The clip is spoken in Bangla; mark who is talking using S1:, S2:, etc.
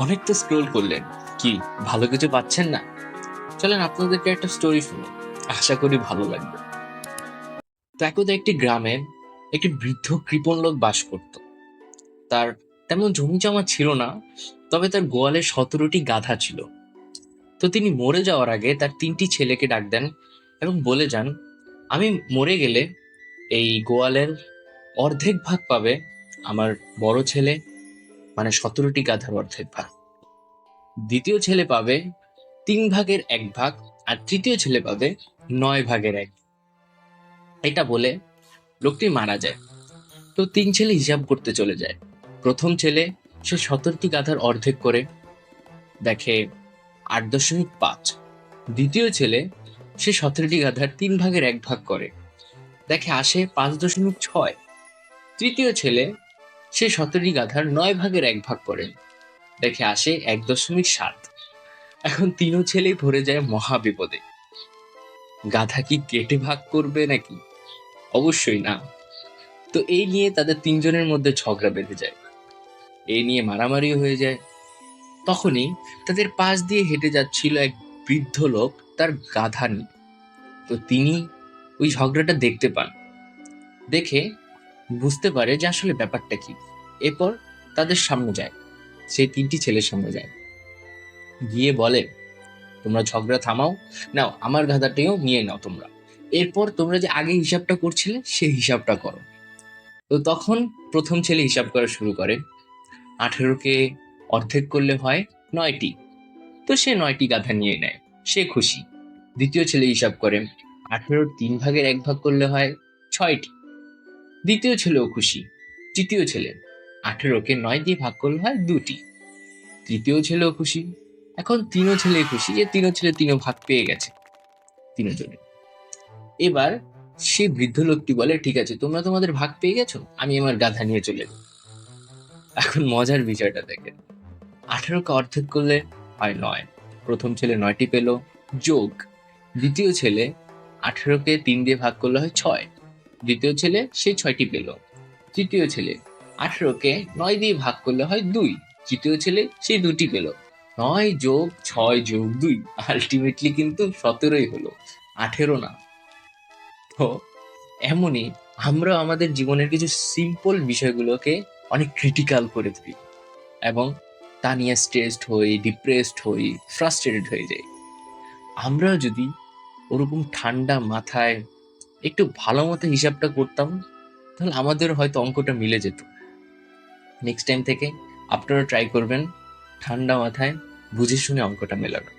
S1: অনেক তো স্ক্রোল করলেন, কি ভালো কিছু পাচ্ছেন না? চলেন আপনাদেরকে একটা স্টোরি শুনি, আশা করি ভালো লাগবে। তো একদা একটি গ্রামে একটি বৃদ্ধ কৃপণ লোক বাস করত। তার তেমন জমি জমা ছিল না, তবে তার গোয়ালে 17টি গাধা ছিল। তো তিনি মরে যাওয়ার আগে তার 3টি ছেলেকে ডাক দেন এবং বলে যান, আমি মরে গেলে এই গোয়ালের অর্ধেক ভাগ পাবে আমার বড় ছেলে, মানে 17টি গাধার অর্ধেক ভাগ। দ্বিতীয় ছেলে পাবে 3 ভাগের 1 ভাগ, আর তৃতীয় ছেলে পাবে 9 ভাগের 1। এটা বলে লোকটি মারা যায়। তো 3 ছেলে হিসাব করতে চলে যায়। প্রথম ছেলে, সে 17টি গাধার অর্ধেক করে দেখে 8.5। দ্বিতীয় ছেলে, সে 17টি গাধার 3 ভাগের 1 ভাগ করে দেখে আসে 5.6। তৃতীয় ছেলে, সে 17টি গাধার 9 ভাগের 1 ভাগ করে দেখে আসে 1.7। এখন তিনও ছেলেই পড়ে যায় মহা বিপদে। গাধা কি কেটে ভাগ করবে নাকি? অবশ্যই না। তো এই নিয়ে তাদের 3জনের মধ্যে ঝগড়া বেঁধে যায়, এই নিয়ে মারামারিও হয়ে যায়। তখনই তাদের পাশ দিয়ে হেঁটে যাচ্ছিল এক বৃদ্ধ লোক তার গাধা নিয়ে। তো তিনি ওই ঝগড়াটা দেখতে পান, দেখে বুঝতে পারে যে আসলে ব্যাপারটা কি। এরপর তাদের সামনে যায়, সেই 3টি ছেলের সামনে যায়, গিয়ে বলে, তোমরা ঝগড়া থামাও, নাও আমার গাধাটাও নিয়ে নাও তোমরা। এরপর তোমরা যে আগে হিসাবটা করছিলে সেই হিসাবটা করো। তো তখন প্রথম ছেলে হিসাব করা শুরু করে। 18কে অর্ধেক করলে হয় 9টি। তো সে 9টি গাধা নিয়ে নেয়, সে খুশি। দ্বিতীয় ছেলে হিসাব করে, 18-র 3 ভাগের 1 ভাগ করলে হয় 6টি। দ্বিতীয় ছেলেও খুশি। তৃতীয় ছেলে, 18কে 9 দিয়ে ভাগ করলে হয় 2টি। তৃতীয় ছেলেও খুশি। এখন তিনও ছেলে খুশি যে তিনও ছেলে তিনও ভাগ পেয়ে গেছে, তিনজনে। এবার সে বৃদ্ধ লোকটি বলে, ঠিক আছে, তোমরা তোমাদের ভাগ পেয়ে গেছো, আমি আমার গাধা নিয়ে চলে যাবো। এখন মজার বিষয়টা দেখেন, 18কে অর্ধেক করলে হয় 9। প্রথম ছেলে 9টি পেল, যোগ দ্বিতীয় ছেলে 18কে 3 দিয়ে ভাগ করলে হয় 6। দ্বিতীয় ছেলে সেই 6টি পেল। তৃতীয় ছেলে 18কে 9 দিয়ে ভাগ করলে হয় 2। তৃতীয় ছেলে সেই 2টি পেল। 9 যোগ 6 যোগ 2, আলটিমেটলি কিন্তু 17ই হলো, 18 না। তো এমনই আমরা আমাদের জীবনের কিছু সিম্পল বিষয়গুলোকে অনেক ক্রিটিক্যাল করে তুলি এবং তা নিয়ে স্ট্রেসড হই, ডিপ্রেসড হই, ফ্রাস্ট্রেটেড হয়ে যাই। আমরাও যদি ওরকম ঠান্ডা মাথায় একটু ভালো মতো হিসাবটা করতাম, তাহলে আমাদের হয়তো অঙ্কটা মিলে যেত। নেক্সট টাইম থেকে আপনারা ট্রাই করবেন ঠান্ডা মাথায় বুঝে শুনে অঙ্কটা মেলানো।